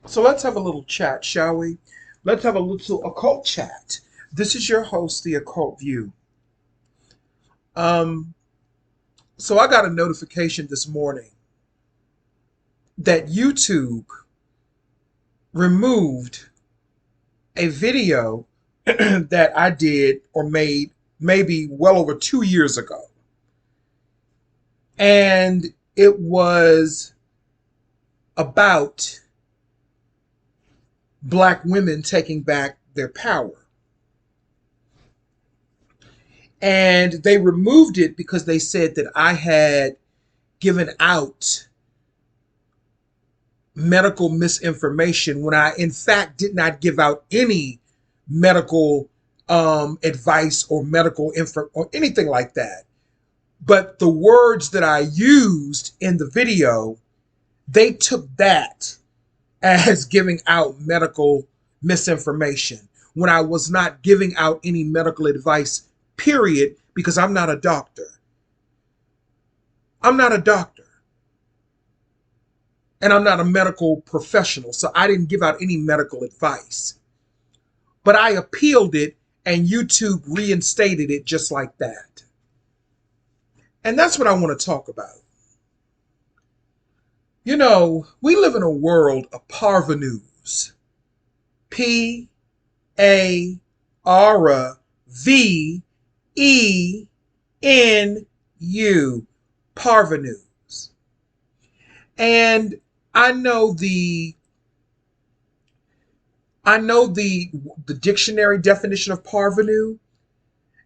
So let's have a little chat, shall we? Let's have a little occult chat. This is your host, The Occult View. Um, so I got a notification this morning that YouTube removed a video that I did or made maybe well over 2 years ago. And it was about black women taking back their power. And they removed it because they said that I had given out medical misinformation when I, in fact, did not give out any medical advice or medical info or anything like that. But the words that I used in the video, they took that as giving out medical misinformation when I was not giving out any medical advice, period, because I'm not a doctor. I'm not a doctor. And I'm not a medical professional, so I didn't give out any medical advice. But I appealed it, and YouTube reinstated it just like that. And that's what I want to talk about. You know, we live in a world of parvenus. Parvenu. Parvenus. And I know the dictionary definition of parvenu,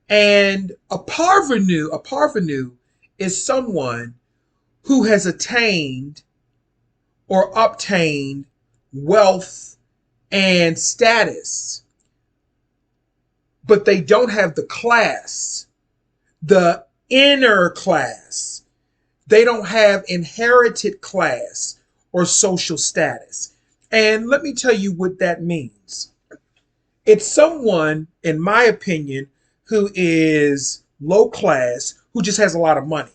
and a parvenu is someone who has attained or obtained wealth and status, but they don't have the class, the inner class. They don't have inherited class or social status. And let me tell you what that means. It's someone, in my opinion, who is low class, who just has a lot of money.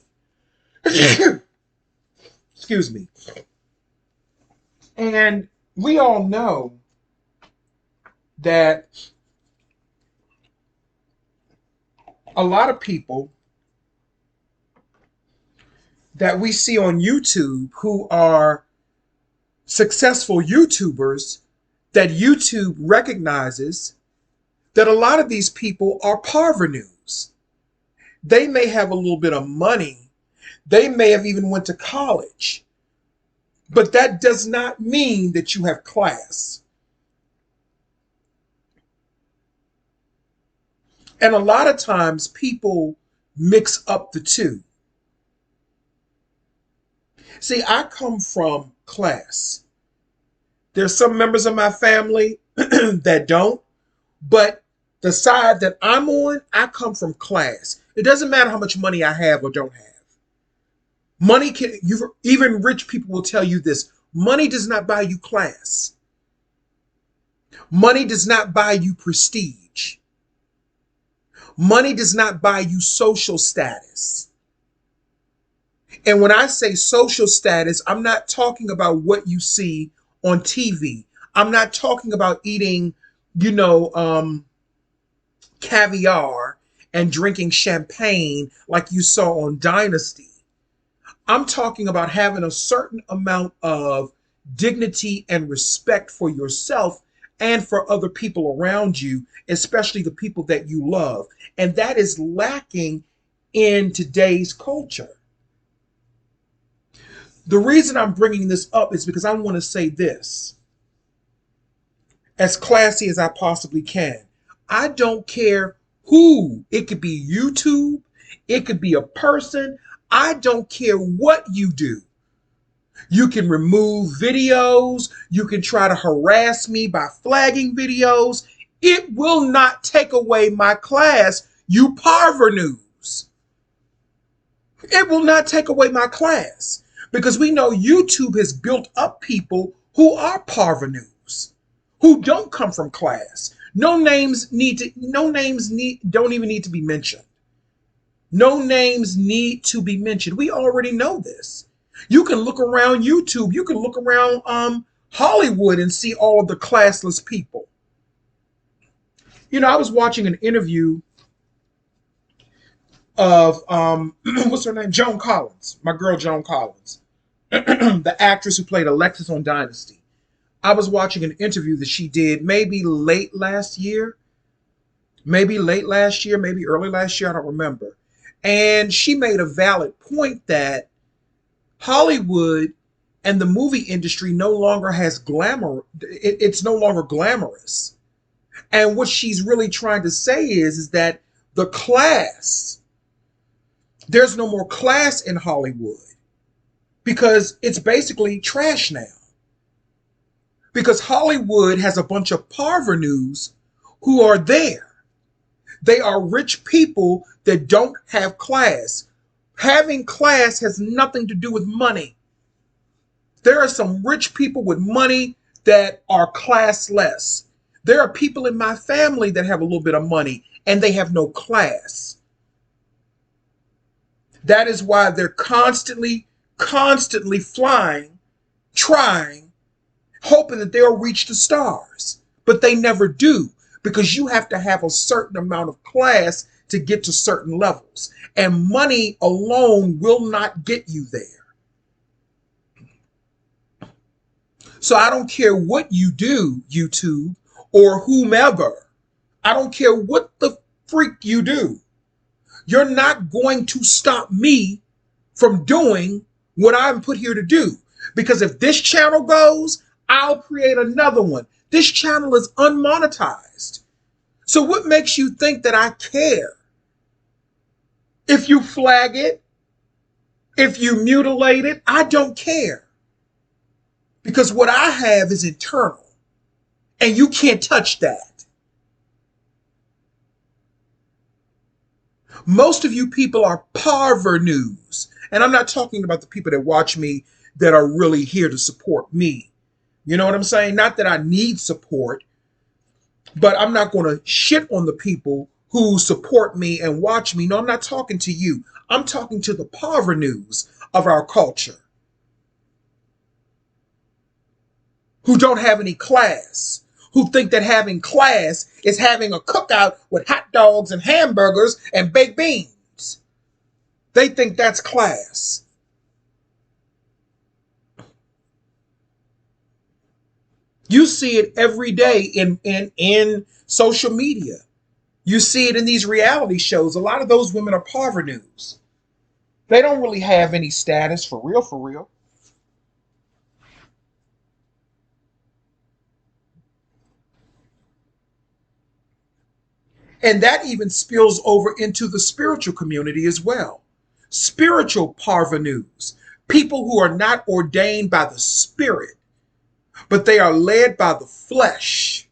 Excuse me. And we all know that a lot of people that we see on YouTube who are successful YouTubers, that YouTube recognizes that a lot of these people are parvenus. They may have a little bit of money. They may have even went to college. But that does not mean that you have class. And a lot of times people mix up the two. See, I come from class. There's some members of my family that don't, but the side that I'm on, I come from class. It doesn't matter how much money I have or don't have. Money can, even rich people will tell you this. Money does not buy you class. Money does not buy you prestige. Money does not buy you social status. And when I say social status, I'm not talking about what you see on TV. I'm not talking about eating, caviar and drinking champagne like you saw on Dynasty. I'm talking about having a certain amount of dignity and respect for yourself and for other people around you, especially the people that you love. And that is lacking in today's culture. The reason I'm bringing this up is because I want to say this as classy as I possibly can. I don't care who. It could be YouTube. It could be a person. I don't care what you do. You can remove videos. You can try to harass me by flagging videos. It will not take away my class, you parvenus. It will not take away my class. Because we know YouTube has built up people who are parvenus, who don't come from class. Don't even need to be mentioned. No names need to be mentioned. We already know this. You can look around YouTube. You can look around Hollywood and see all of the classless people. I was watching an interview of what's her name? Joan Collins, my girl Joan Collins, the actress who played Alexis on Dynasty. I was watching an interview that she did maybe late last year, maybe early last year, I don't remember. And she made a valid point that Hollywood and the movie industry no longer has glamour. It's no longer glamorous. And what she's really trying to say is that the class, there's no more class in Hollywood because it's basically trash now. Because Hollywood has a bunch of parvenus who are there. They are rich people that don't have class. Having class has nothing to do with money. There are some rich people with money that are classless. There are people in my family that have a little bit of money and they have no class. That is why they're constantly flying, trying, hoping that they'll reach the stars. But they never do, because you have to have a certain amount of class to get to certain levels. And money alone will not get you there. So I don't care what you do, YouTube, or whomever. I don't care what the freak you do. You're not going to stop me from doing what I'm put here to do. Because if this channel goes, I'll create another one. This channel is unmonetized. So what makes you think that I care? If you flag it, if you mutilate it, I don't care. Because what I have is internal. And you can't touch that. Most of you people are parvenus. And I'm not talking about the people that watch me that are really here to support me. You know what I'm saying? Not that I need support, but I'm not going to shit on the people who support me and watch me. No, I'm not talking to you. I'm talking to the parvenus of our culture who don't have any class, who think that having class is having a cookout with hot dogs and hamburgers and baked beans. They think that's class. You see it every day in social media. You see it in these reality shows. A lot of those women are parvenus. They don't really have any status for real, for real. And that even spills over into the spiritual community as well. Spiritual parvenus, people who are not ordained by the Spirit, but they are led by the flesh.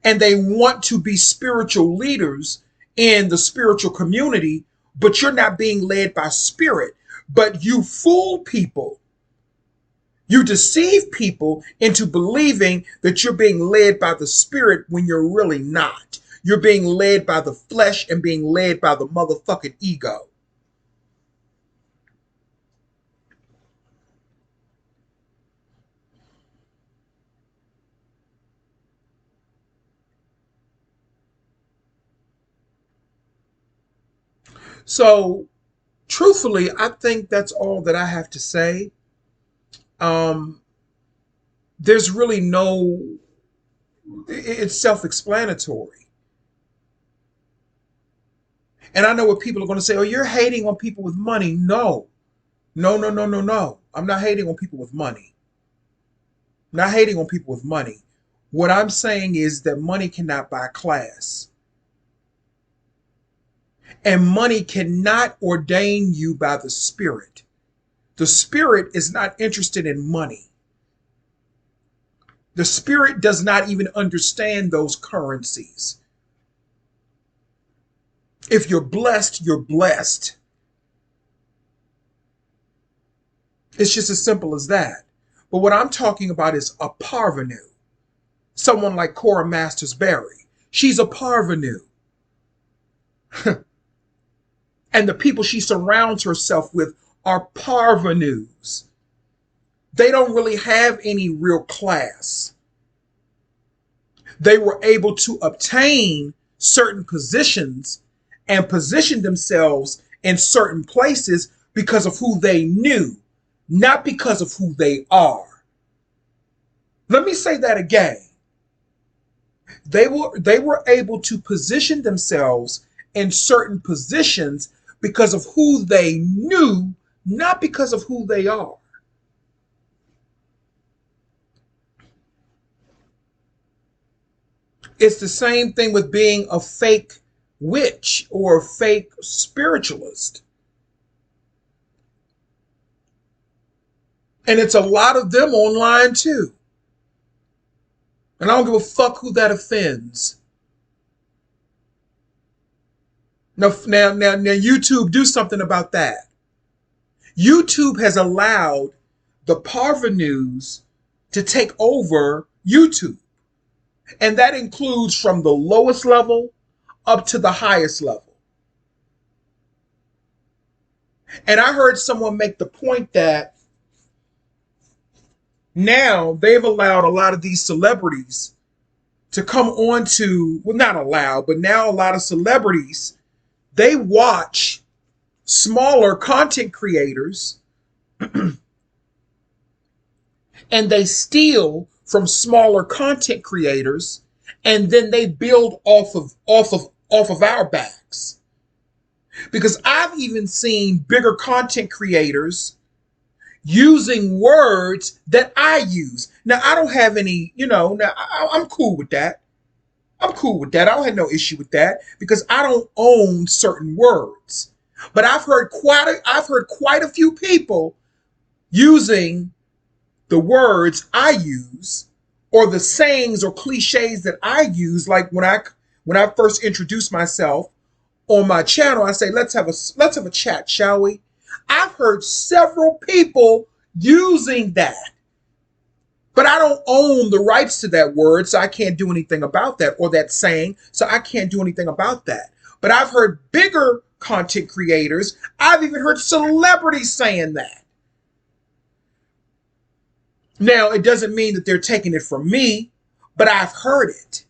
And they want to be spiritual leaders in the spiritual community, but you're not being led by Spirit. But you fool people. You deceive people into believing that you're being led by the Spirit when you're really not. You're being led by the flesh and being led by the motherfucking ego. So, truthfully, I think that's all that I have to say. Um, there's really no, it's self explanatory. And I know what people are going to say, oh, you're hating on people with money. No, no, no, no, no, no. I'm not hating on people with money. I'm not hating on people with money. What I'm saying is that money cannot buy class. And money cannot ordain you by the Spirit. The Spirit is not interested in money. The Spirit does not even understand those currencies. If you're blessed, you're blessed. It's just as simple as that. But what I'm talking about is a parvenu. Someone like Cora Masters Berry. She's a parvenu. And the people she surrounds herself with are parvenus. they don't really have any real class. They were able to obtain certain positions and position themselves in certain places because of who they knew, not because of who they are. Let me say that again. They were able to position themselves in certain positions because of who they knew, not because of who they are. It's the same thing with being a fake witch or a fake spiritualist. And it's a lot of them online too. And I don't give a fuck who that offends. Now, YouTube, do something about that. YouTube has allowed the Parvenus to take over YouTube. And that includes from the lowest level up to the highest level. And I heard someone make the point that now they've allowed a lot of these celebrities to come on to, well, not allowed, but now a lot of celebrities, they watch smaller content creators and they steal from smaller content creators, and then they build off of our backs. Because I've even seen bigger content creators using words that I use. Now, I don't have any, I'm cool with that. I'm cool with that. I don't have no issue with that because I don't own certain words. But I've heard quite a few people using the words I use or the sayings or cliches that I use. Like when I first introduced myself on my channel, I say, let's have a chat, shall we? I've heard several people using that, but I don't own the rights to that word, so I can't do anything about that, or that saying, so I can't do anything about that. But I've heard bigger content creators, I've even heard celebrities saying that. Now, it doesn't mean that they're taking it from me, but I've heard it.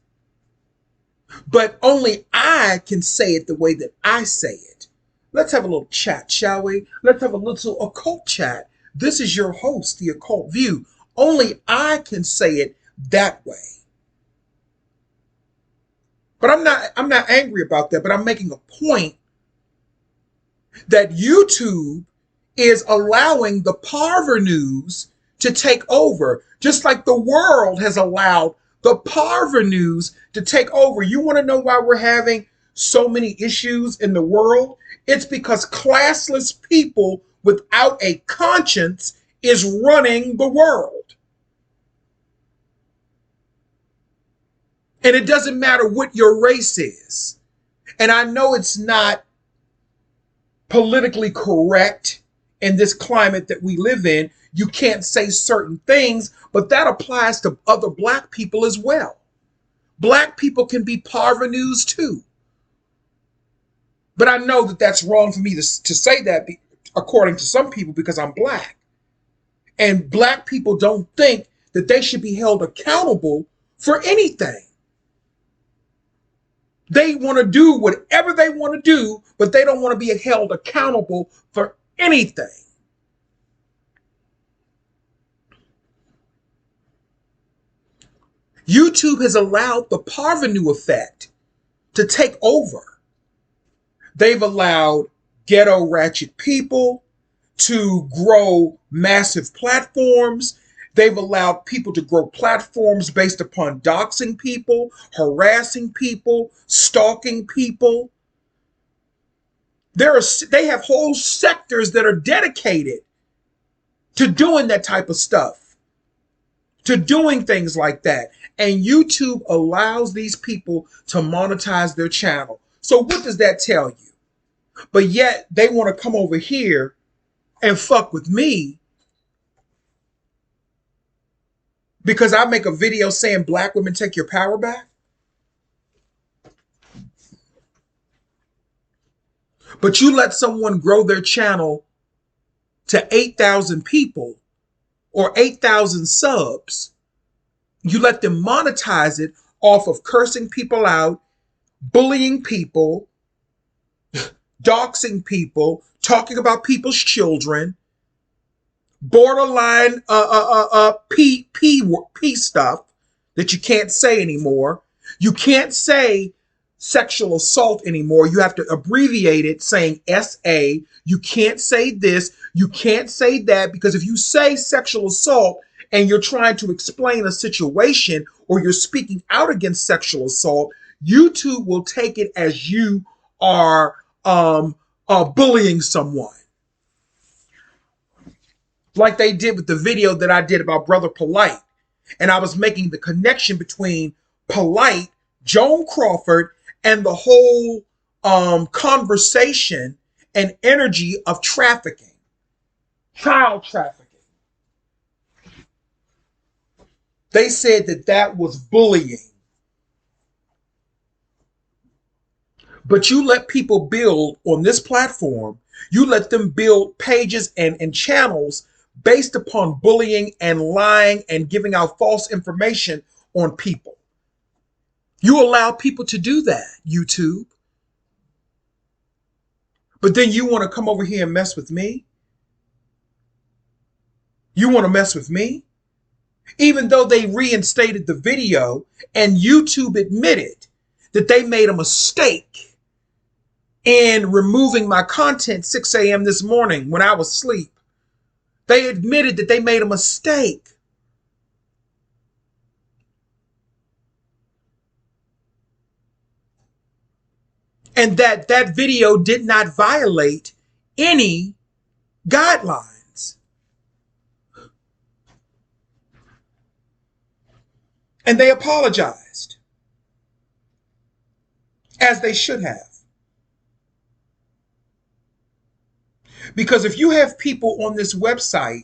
But only I can say it the way that I say it. Let's have a little chat, shall we? Let's have a little occult chat. This is your host, The Occult View. Only I can say it that way. But I'm not angry about that, but I'm making a point that YouTube is allowing the Parvenus to take over, just like the world has allowed the Parvenus to take over. You want to know why we're having so many issues in the world? It's because classless people without a conscience is running the world. And it doesn't matter what your race is. And I know it's not politically correct in this climate that we live in. You can't say certain things, but that applies to other black people as well. Black people can be Parvenus too. But I know that that's wrong for me to say that according to some people because I'm black. And black people don't think that they should be held accountable for anything. They want to do whatever they want to do, but they don't want to be held accountable for anything. YouTube has allowed the Parvenu Effect to take over. They've allowed ghetto ratchet people to grow massive platforms. They've allowed people to grow platforms based upon doxing people, harassing people, stalking people. They have whole sectors that are dedicated to doing that type of stuff, to doing things like that. And YouTube allows these people to monetize their channel. So what does that tell you? But yet they want to come over here and fuck with me because I make a video saying black women take your power back. But you let someone grow their channel to 8,000 people or 8,000 subs, you let them monetize it off of cursing people out, bullying people, doxing people, talking about people's children, borderline P stuff that you can't say anymore. You can't say sexual assault anymore. You have to abbreviate it saying SA. You can't say this. You can't say that, because if you say sexual assault and you're trying to explain a situation or you're speaking out against sexual assault, YouTube will take it as you are bullying someone. Like they did with the video that I did about Brother Polite. And I was making the connection between Polite, Joan Crawford, and the whole conversation and energy of trafficking, child trafficking. They said that that was bullying. But you let people build on this platform, you let them build pages and channels based upon bullying and lying and giving out false information on people. You allow people to do that, YouTube. But then you want to come over here and mess with me? You want to mess with me? Even though they reinstated the video and YouTube admitted that they made a mistake in removing my content 6 a.m. this morning when I was asleep. They admitted that they made a mistake. And that video did not violate any guidelines. And they apologized, as they should have. Because if you have people on this website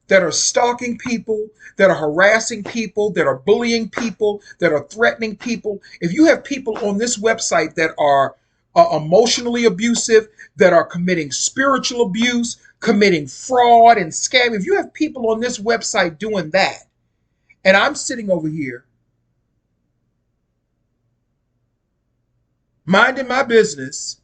that are stalking people, that are harassing people, that are bullying people, that are threatening people, if you have people on this website that are emotionally abusive, that are committing spiritual abuse, committing fraud and scamming, if you have people on this website doing that, and I'm sitting over here minding my business,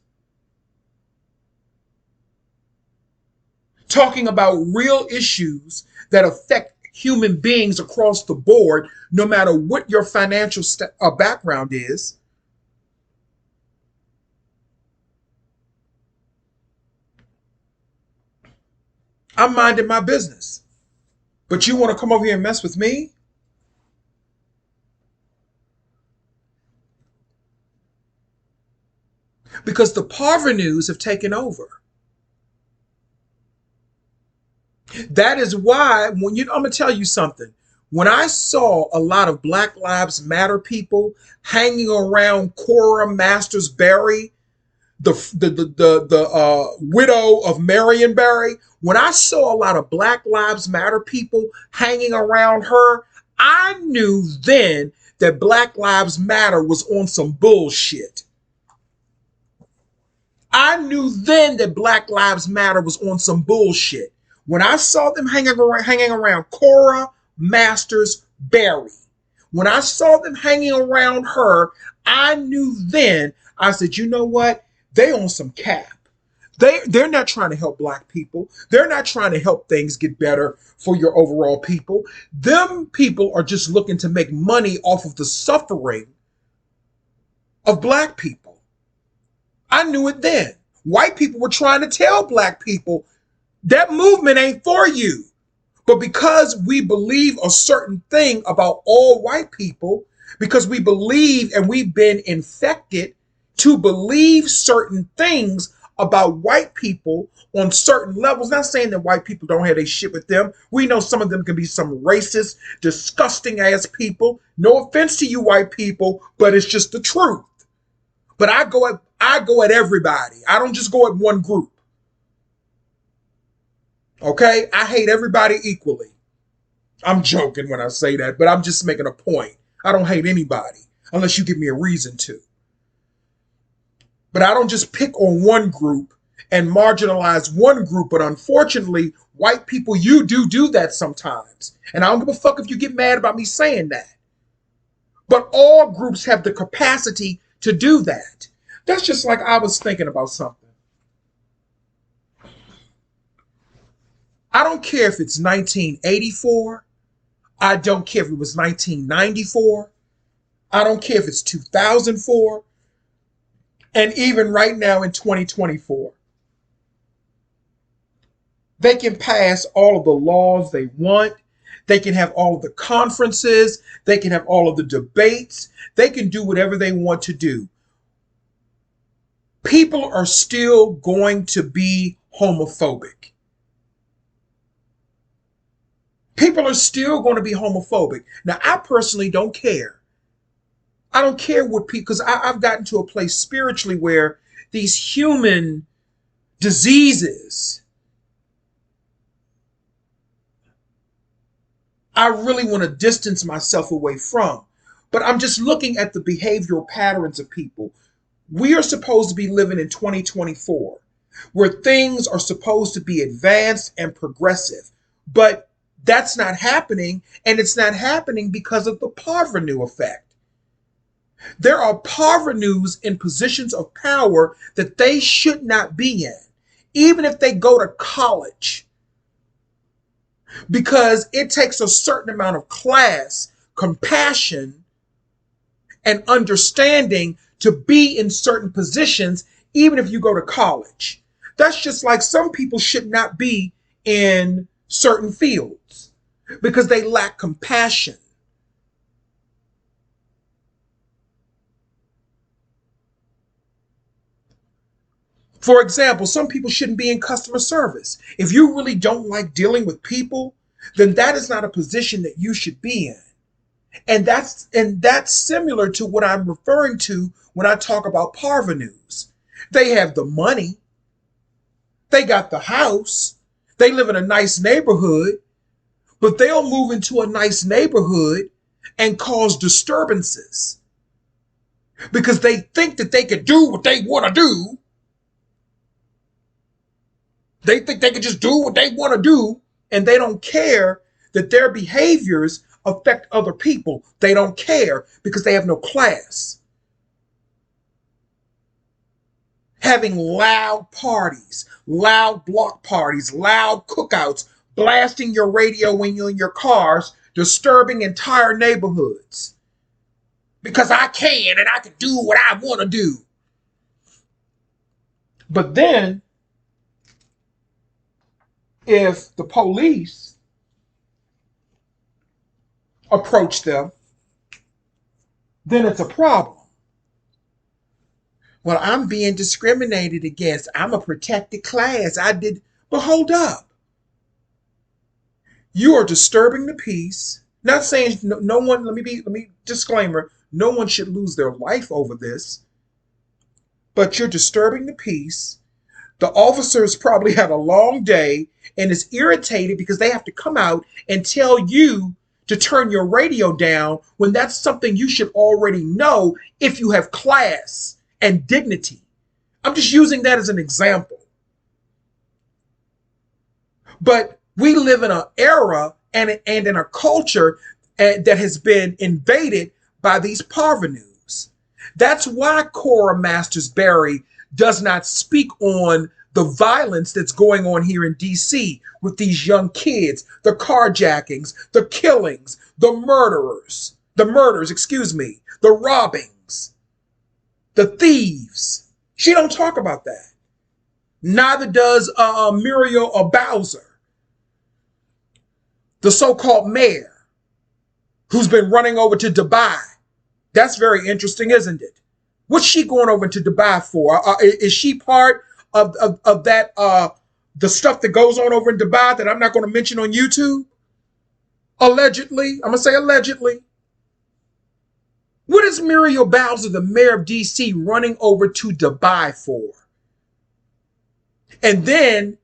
talking about real issues that affect human beings across the board, no matter what your financial background is. I'm minding my business. But you want to come over here and mess with me? Because the Parvenus have taken over. That is why, I'm going to tell you something. When I saw a lot of Black Lives Matter people hanging around Cora Masters Berry, the widow of Marion Barry, when I saw a lot of Black Lives Matter people hanging around her, I knew then that Black Lives Matter was on some bullshit. I knew then that Black Lives Matter was on some bullshit. When I saw them hanging around Cora Masters Berry, when I saw them hanging around her, I knew then, I said, you know what? They on some cap. They're not trying to help Black people. They're not trying to help things get better for your overall people. Them people are just looking to make money off of the suffering of Black people. I knew it then. White people were trying to tell Black people, that movement ain't for you. But because we believe a certain thing about all white people, because we believe and we've been infected to believe certain things about white people on certain levels, not saying that white people don't have their shit with them. We know some of them can be some racist, disgusting ass people. No offense to you white people, but it's just the truth. But I go at everybody. I don't just go at one group. Okay? I hate everybody equally. I'm joking when I say that, but I'm just making a point. I don't hate anybody unless you give me a reason to. But I don't just pick on one group and marginalize one group, but unfortunately, white people, you do that sometimes. And I don't give a fuck if you get mad about me saying that. But all groups have the capacity to do that. That's just like I was thinking about something. I don't care if it's 1984. I don't care if it was 1994. I don't care if it's 2004. And even right now in 2024. They can pass all of the laws they want. They can have all of the conferences. They can have all of the debates. They can do whatever they want to do. People are still going to be homophobic. People are still going to be homophobic. Now, I personally don't care. I don't care what people, because I've gotten to a place spiritually where these human diseases, I really want to distance myself away from. But I'm just looking at the behavioral patterns of people. We are supposed to be living in 2024, where things are supposed to be advanced and progressive. But that's not happening, and it's not happening because of the Parvenu Effect. There are parvenus in positions of power that they should not be in, even if they go to college, because it takes a certain amount of class, compassion, and understanding to be in certain positions, even if you go to college. That's just like some people should not be in certain fields because they lack compassion. For example, some people shouldn't be in customer service. If you really don't like dealing with people, then that is not a position that you should be in. And that's similar to what I'm referring to when I talk about parvenus. They have the money, they got the house, they live in a nice neighborhood, but they'll move into a nice neighborhood and cause disturbances because they think that they can do what they want to do. They think they can just do what they want to do, and they don't care that their behaviors affect other people. They don't care because they have no class. Having loud parties, loud block parties, loud cookouts, blasting your radio when you're in your cars, disturbing entire neighborhoods. Because I can and I can do what I want to do. But then, if the police approach them, then it's a problem. Well, I'm being discriminated against. I'm a protected class. But hold up. You are disturbing the peace. Not saying no one, let me disclaimer, no one should lose their life over this. But you're disturbing the peace. The officers probably had a long day and is irritated because they have to come out and tell you to turn your radio down when that's something you should already know if you have class and dignity. I'm just using that as an example. But we live in an era and in a culture that has been invaded by these parvenus. That's why Cora Masters Berry does not speak on the violence that's going on here in DC with these young kids, the carjackings, the killings, the murders, the robbings, the thieves. She don't talk about that. Neither does Muriel Bowser, the so-called mayor, who's been running over to Dubai. That's very interesting, isn't it? What's she going over to Dubai for? Is she part of that, the stuff that goes on over in Dubai that I'm not going to mention on YouTube? Allegedly. I'm going to say allegedly. What is Muriel Bowser, the mayor of DC, running over to Dubai for? And then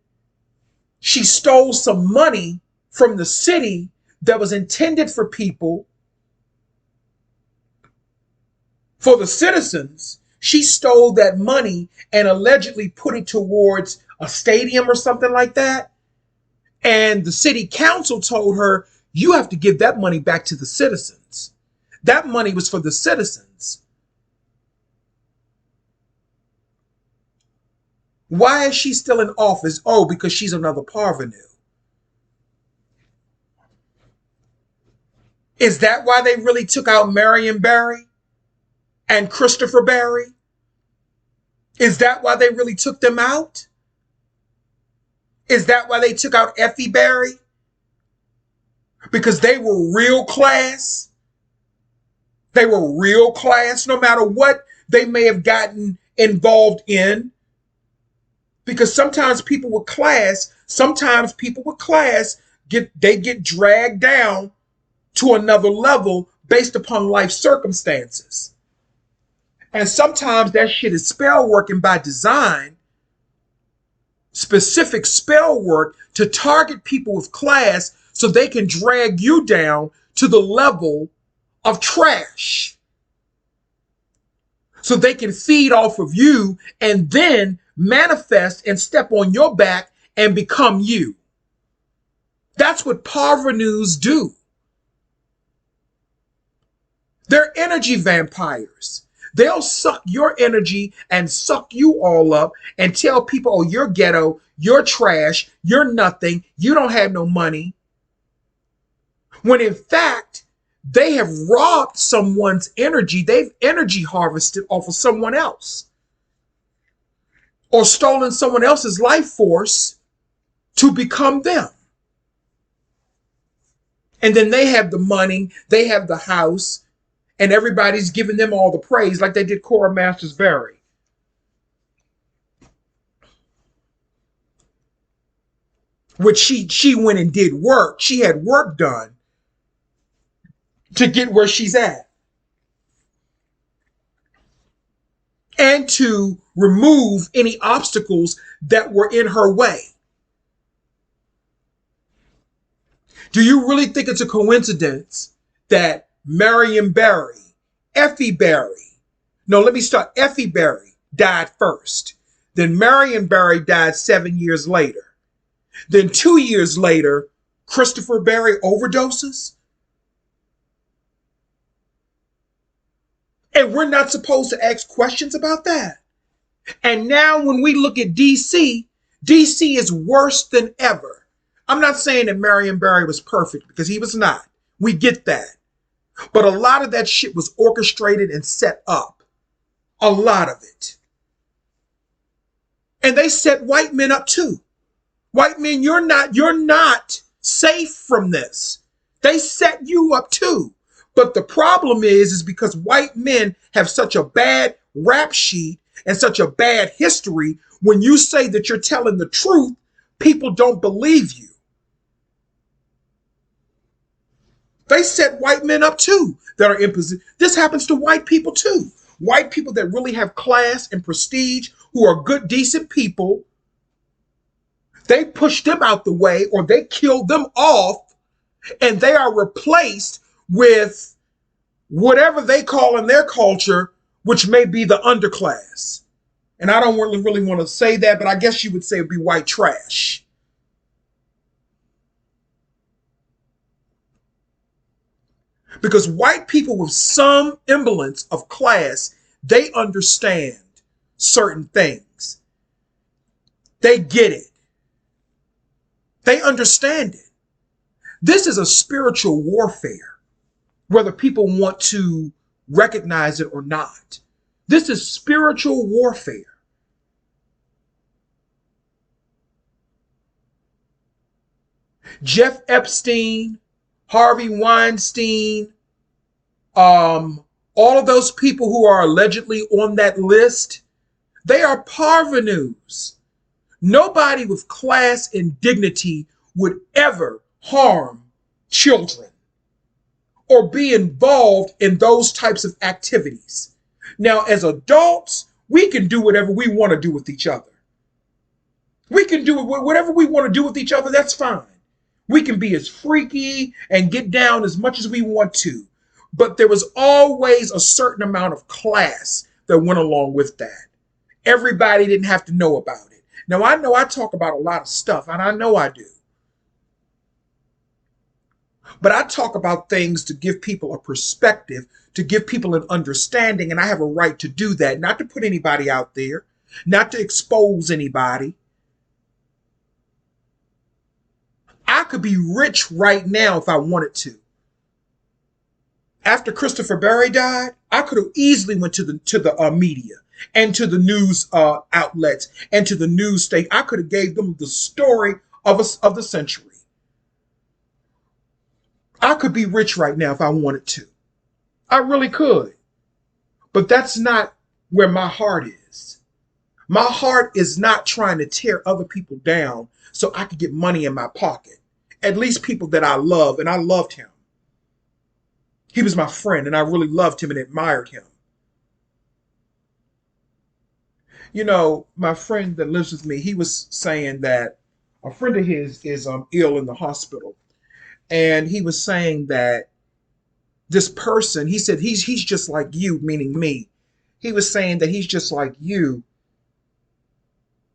she stole some money from the city that was intended for people, for the citizens, She stole that money and allegedly put it towards a stadium or something like that. And the city council told her, you have to give that money back to the citizens. That money was for the citizens. Why is she still in office? Oh, because she's another Parvenu. Is that why they really took out Marion Barry and Christopher Barry? Is that why they really took them out? Is that why they took out Effie Barry? Because they were real class. They were real class no matter what they may have gotten involved in. Because sometimes people with class get dragged down to another level based upon life circumstances. And sometimes that shit is spell working by design, specific spell work to target people with class so they can drag you down to the level of trash. So they can feed off of you and then manifest and step on your back and become you. That's what parvenus do. They're energy vampires. They'll suck your energy and suck you all up and tell people, oh, you're ghetto, you're trash, you're nothing, you don't have no money. When in fact, they have robbed someone's energy. They've energy harvested off of someone else. Or stolen someone else's life force to become them. And then they have the money, they have the house, and everybody's giving them all the praise like they did Cora Masters Berry. Which she went and did work. She had work done to get where she's at. And to remove any obstacles that were in her way. Do you really think it's a coincidence that Marion Barry, Effie Barry, no, let me start. Effie Barry died first. Then Marion Barry died 7 years later. Then 2 years later, Christopher Barry overdoses? And we're not supposed to ask questions about that. And now when we look at DC, DC is worse than ever. I'm not saying that Marion Barry was perfect because he was not. We get that. But a lot of that shit was orchestrated and set up. A lot of it. And they set white men up too. White men, you're not safe from this. They set you up too. But the problem is because white men have such a bad rap sheet and such a bad history, when you say that you're telling the truth, people don't believe you. They set white men up too that are in position. This happens to white people too. White people that really have class and prestige, who are good, decent people, they push them out the way or they kill them off, and they are replaced with whatever they call in their culture, which may be the underclass. And I don't really want to say that, but I guess you would say it'd be white trash. Because white people with some semblance of class, they understand certain things. They get it. They understand it. This is a spiritual warfare, whether people want to recognize it or not. This is spiritual warfare. Jeff Epstein, Harvey Weinstein, all of those people who are allegedly on that list, they are parvenus. Nobody with class and dignity would ever harm children or be involved in those types of activities. Now, as adults, we can do whatever we want to do with each other. We can do whatever we want to do with each other, that's fine. We can be as freaky and get down as much as we want to. But there was always a certain amount of class that went along with that. Everybody didn't have to know about it. Now, I know I talk about a lot of stuff, and I know I do. But I talk about things to give people a perspective, to give people an understanding, and I have a right to do that, not to put anybody out there, not to expose anybody. I could be rich right now if I wanted to. After Christopher Berry died, I could have easily went to the media and to the news outlets and to the news station. I could have gave them the story of the century. I could be rich right now if I wanted to. I really could. But that's not where my heart is. My heart is not trying to tear other people down so I could get money in my pocket. At least people that I love, and I loved him. He was my friend, and I really loved him and admired him. You know, my friend that lives with me, he was saying that a friend of his is ill in the hospital. And he was saying that this person, he said, he's just like you, meaning me. He was saying that he's just like you.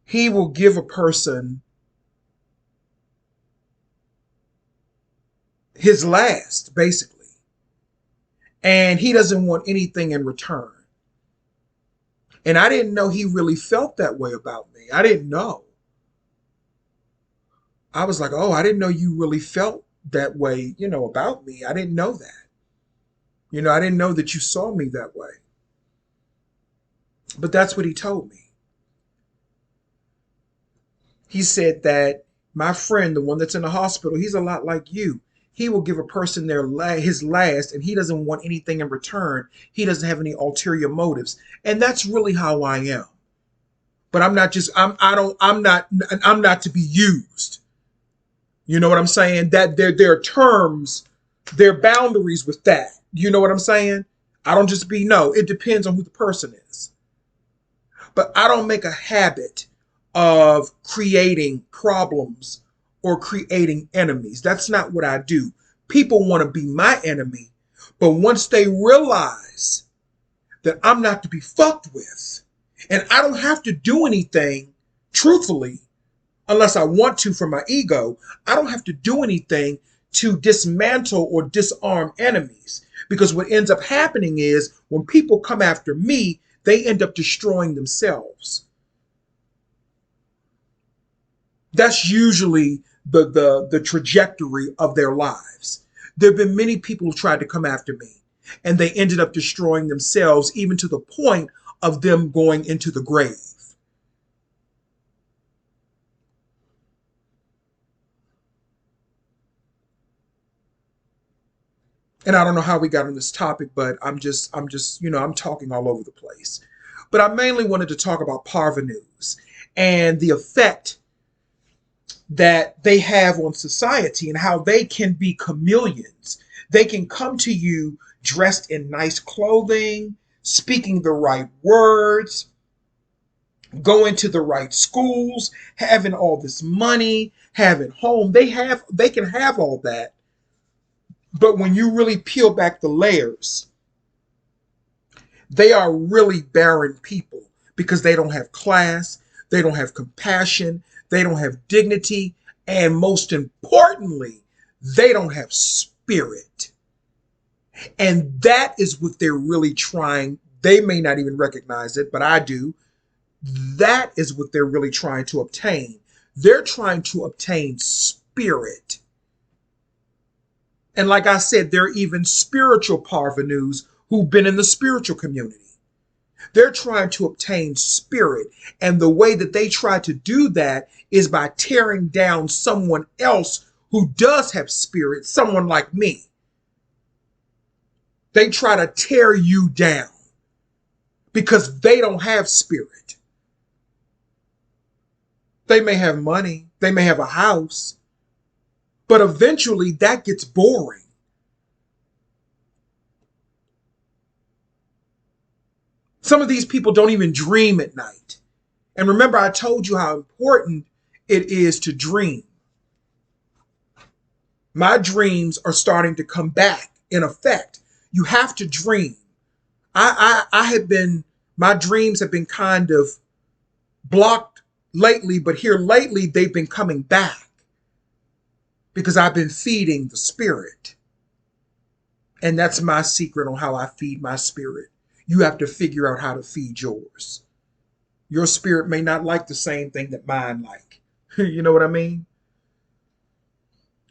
He will give a person his last, basically. And he doesn't want anything in return. And I didn't know he really felt that way about me. I didn't know. I was like, oh, I didn't know you really felt that way, about me. I didn't know that. I didn't know that you saw me that way. But that's what he told me. He said that my friend, the one that's in the hospital, he's a lot like you. He will give a person his last, and he doesn't want anything in return. He doesn't have any ulterior motives. And that's really how I am. But I'm not to be used. You know what I'm saying? That there are terms, there are boundaries with that. You know what I'm saying? I don't just no, it depends on who the person is. But I don't make a habit of creating problems or creating enemies. That's not what I do. People want to be my enemy, but once they realize that I'm not to be fucked with, and I don't have to do anything, truthfully, unless I want to for my ego, I don't have to do anything to dismantle or disarm enemies. Because what ends up happening is when people come after me, they end up destroying themselves. That's usually the trajectory of their lives. There have been many people who tried to come after me, and they ended up destroying themselves, even to the point of them going into the grave. And I don't know how we got on this topic, but I'm talking all over the place. But I mainly wanted to talk about parvenus and the effect that they have on society and how they can be chameleons. They can come to you dressed in nice clothing, speaking the right words, going to the right schools, having all this money, having home. They can have all that. But when you really peel back the layers, they are really barren people because they don't have class, they don't have compassion, they don't have dignity, and most importantly, they don't have spirit. And that is what they're really trying. They may not even recognize it, but I do. That is what they're really trying to obtain. They're trying to obtain spirit. And like I said, there are even spiritual parvenus who've been in the spiritual community. They're trying to obtain spirit. And the way that they try to do that is by tearing down someone else who does have spirit, someone like me. They try to tear you down because they don't have spirit. They may have money, they may have a house, but eventually that gets boring. Some of these people don't even dream at night. And remember, I told you how important it is to dream. My dreams are starting to come back in effect. You have to dream. I had been My dreams have been kind of blocked lately, but here lately they've been coming back because I've been feeding the spirit. And that's my secret on how I feed my spirit. You have to figure out how to feed yours. Your spirit may not like the same thing that mine like. You know what I mean?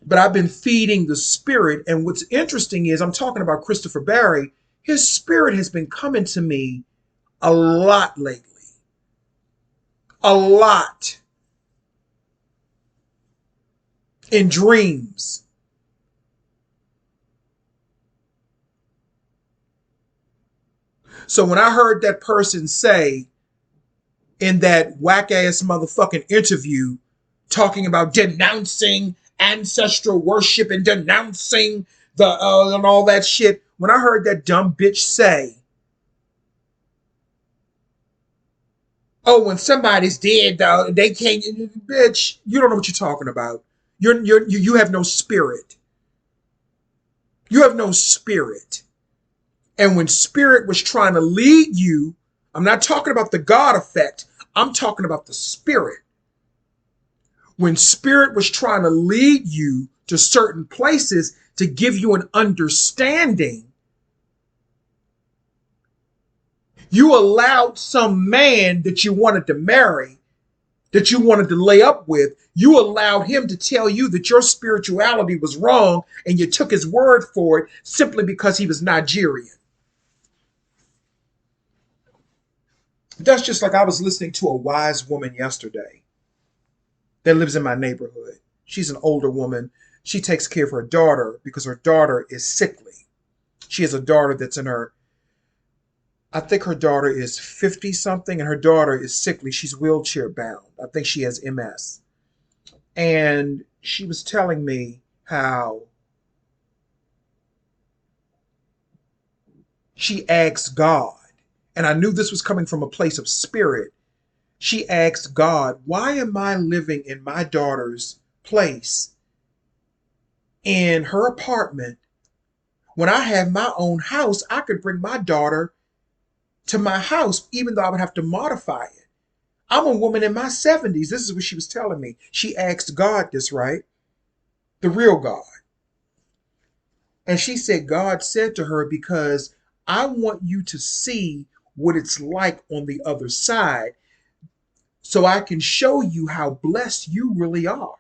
But I've been feeding the spirit. And what's interesting is I'm talking about Christopher Barry. His spirit has been coming to me a lot lately. A lot. In dreams. So when I heard that person say in that whack ass motherfucking interview talking about denouncing ancestral worship and denouncing the and all that shit, when I heard that dumb bitch say, "Oh, when somebody's dead, though, they can't," bitch, you don't know what you're talking about. You have no spirit. You have no spirit. And when spirit was trying to lead you, I'm not talking about the God effect. I'm talking about the spirit. When spirit was trying to lead you to certain places to give you an understanding, you allowed some man that you wanted to marry, that you wanted to lay up with, you allowed him to tell you that your spirituality was wrong and you took his word for it simply because he was Nigerian. That's just like I was listening to a wise woman yesterday that lives in my neighborhood. She's an older woman. She takes care of her daughter because her daughter is sickly. She has a daughter that's in her, I think her daughter is 50 something and her daughter is sickly. She's wheelchair bound. I think she has MS. And she was telling me how she asked God, and I knew this was coming from a place of spirit. She asked God, why am I living in my daughter's place in her apartment when I have my own house? I could bring my daughter to my house, even though I would have to modify it. I'm a woman in my 70s. This is what she was telling me. She asked God this, right? The real God. And she said, God said to her, because I want you to see what it's like on the other side so I can show you how blessed you really are.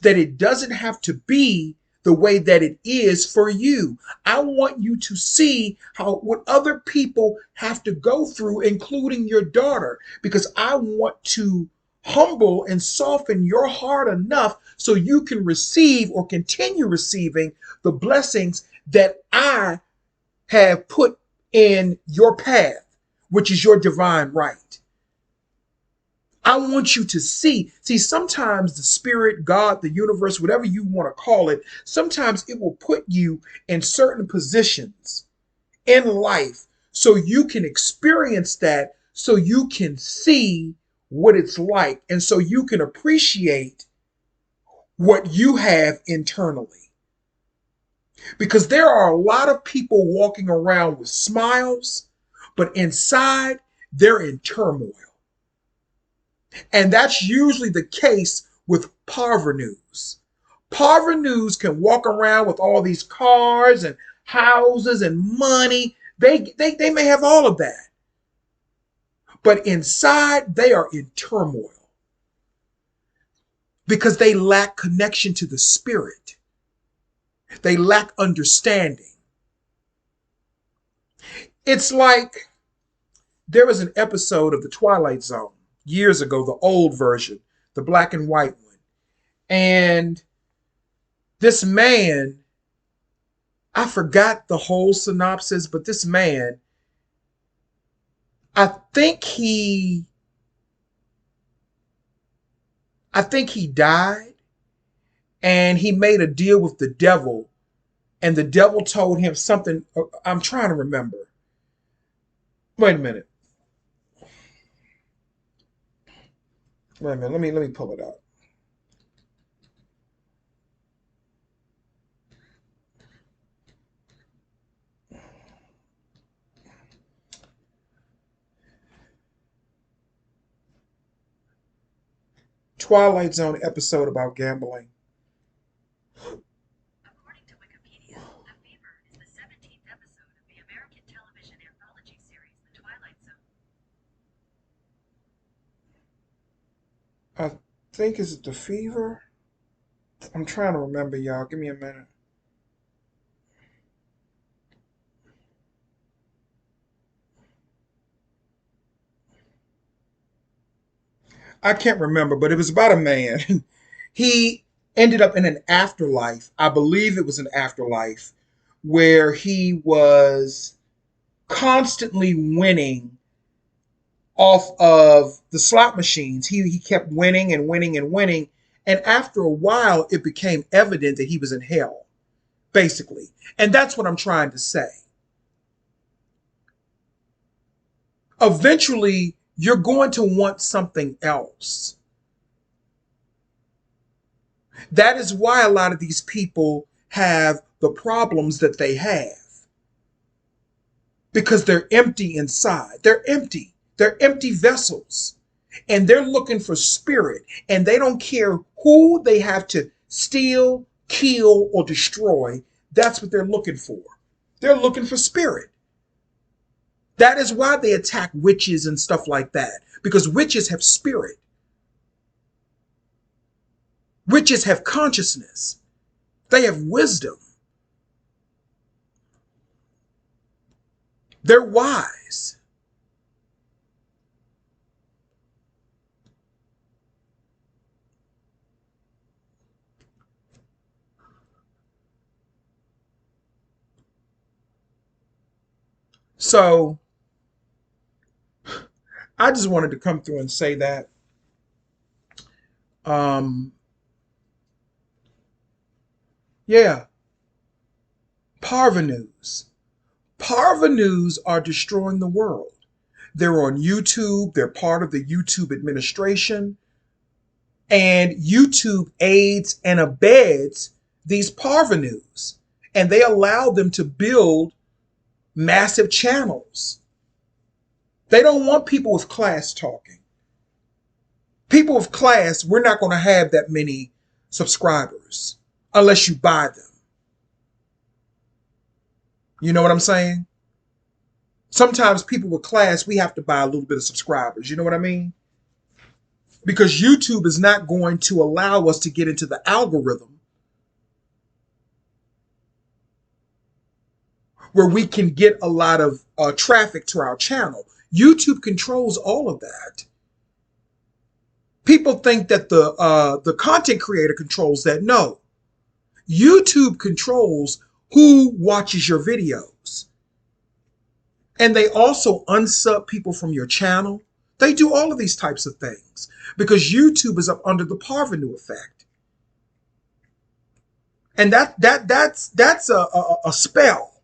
That it doesn't have to be the way that it is for you. I want you to see how what other people have to go through, including your daughter, because I want to humble and soften your heart enough so you can receive or continue receiving the blessings that I have put in your path, which is your divine right. I want you to see. See, sometimes the spirit, God, the universe, whatever you want to call it, sometimes it will put you in certain positions in life so you can experience that, so you can see what it's like, and so you can appreciate what you have internally. Because there are a lot of people walking around with smiles, but inside they're in turmoil. And that's usually the case with parvenus. Parvenus can walk around with all these cars and houses and money. They may have all of that. But inside, they are in turmoil because they lack connection to the spirit. They lack understanding. It's like there was an episode of The Twilight Zone years ago, the old version, the black and white one. And this man, I forgot the whole synopsis, but this man, I think he I think he died and he made a deal with the devil and the devil told him something. I'm trying to remember. Wait a minute. Wait a minute. Let me pull it up. Twilight Zone episode about gambling. According to Wikipedia, The Fever is the 17th episode of the American television anthology series The Twilight Zone. I think is it The Fever? I'm trying to remember, y'all. Give me a minute. I can't remember, but it was about a man. He ended up in an afterlife. I believe it was an afterlife where he was constantly winning off of the slot machines. He kept winning and winning and winning. And after a while, it became evident that he was in hell, basically. And that's what I'm trying to say. Eventually, you're going to want something else. That is why a lot of these people have the problems that they have. Because they're empty inside. They're empty. They're empty vessels. And they're looking for spirit. And they don't care who they have to steal, kill, or destroy. That's what they're looking for. They're looking for spirit. That is why they attack witches and stuff like that. Because witches have spirit. Witches have consciousness. They have wisdom. They're wise. So I just wanted to come through and say that. Um, yeah, Parvenus. Parvenus are destroying the world. They're on YouTube. They're part of the YouTube administration. And YouTube aids and abets these parvenus. And they allow them to build massive channels. They don't want people with class talking. People with class, we're not going to have that many subscribers unless you buy them. You know what I'm saying? Sometimes people with class, we have to buy a little bit of subscribers. You know what I mean? Because YouTube is not going to allow us to get into the algorithm where we can get a lot of traffic to our channel. YouTube controls all of that. People think that the content creator controls that. No, YouTube controls who watches your videos. And they also unsub people from your channel. They do all of these types of things because YouTube is up under the Parvenu Effect. And that's a spell.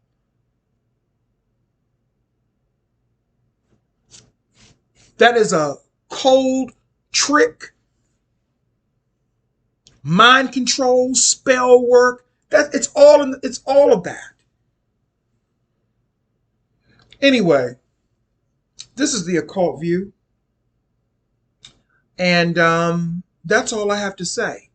That is a cold trick, mind control, spell work. It's all of that. Anyway, this is the occult view. And that's all I have to say.